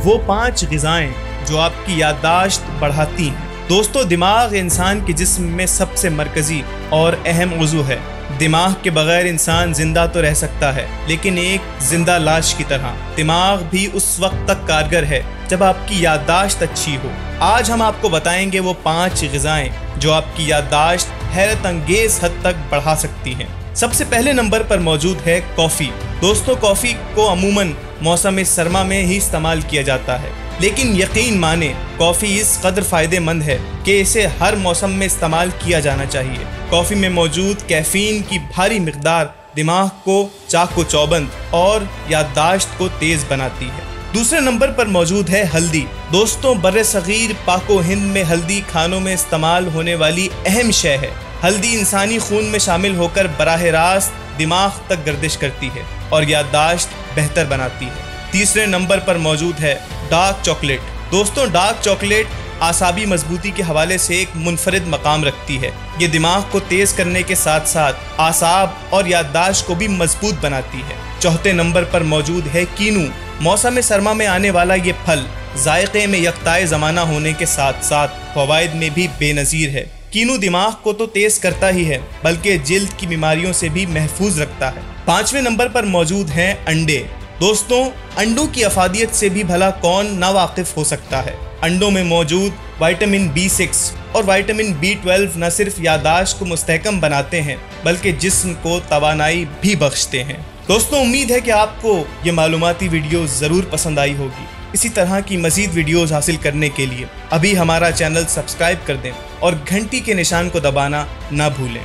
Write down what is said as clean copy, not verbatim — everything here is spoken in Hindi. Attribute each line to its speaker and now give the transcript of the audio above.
Speaker 1: वो 5 ग़िज़ाएं जो आपकी याददाश्त बढ़ाती हैं। दोस्तों, दिमाग इंसान के जिस्म में सबसे मरकज़ी और अहम उज़्व है। दिमाग के बगैर इंसान जिंदा तो रह सकता है, लेकिन एक जिंदा लाश की तरह। दिमाग भी उस वक्त तक कारगर है जब आपकी याददाश्त अच्छी हो। आज हम आपको बताएंगे वो 5 ग़िज़ाएं जो आपकी याददाश्त हैरत अंगेज हद तक बढ़ा सकती हैं। सबसे पहले नंबर पर मौजूद है कॉफ़ी। दोस्तों, कॉफ़ी को अमूमन मौसम सरमा में ही इस्तेमाल किया जाता है, लेकिन यकीन माने कॉफ़ी इस कदर फ़ायदेमंद है कि इसे हर मौसम में इस्तेमाल किया जाना चाहिए। कॉफ़ी में मौजूद कैफ़ीन की भारी मिक़दार दिमाग को चाको चौबंद और याददाश्त को तेज़ बनाती है। दूसरे नंबर पर मौजूद है हल्दी। दोस्तों, बर्र-ए-सग़ीर पाको हिंद में हल्दी खानों में इस्तेमाल होने वाली अहम शय है। हल्दी इंसानी खून में शामिल होकर बराह रास्त दिमाग तक गर्दिश करती है और याददाश्त बेहतर बनाती है। तीसरे नंबर पर मौजूद है डार्क चॉकलेट। दोस्तों, डार्क चॉकलेट आसाबी मजबूती के हवाले से एक मुनफरिद मकाम रखती है। ये दिमाग को तेज़ करने के साथ साथ आसाब और याददाश्त को भी मजबूत बनाती है। चौथे नंबर पर मौजूद है कीनू। मौसम सरमा में आने वाला ये फल जायके में यकताए ज़माना होने के साथ साथ फ़वाइद में भी बेनज़ीर है। कीनू दिमाग को तो तेज़ करता ही है, बल्कि जिल्द की बीमारियों से भी महफूज रखता है। पाँचवें नंबर पर मौजूद हैं अंडे। दोस्तों, अंडों की अफादियत से भी भला कौन नावाकिफ़ हो सकता है। अंडों में मौजूद विटामिन B6 और विटामिन B12 न सिर्फ याददाश्त को मुस्तहकम बनाते हैं, बल्कि जिस्म को तवानाई भी बख्शते हैं। दोस्तों, उम्मीद है कि आपको ये मालूमाती वीडियो ज़रूर पसंद आई होगी। इसी तरह की मज़ीद वीडियोज़ हासिल करने के लिए अभी हमारा चैनल सब्सक्राइब कर दें और घंटी के निशान को दबाना ना भूलें।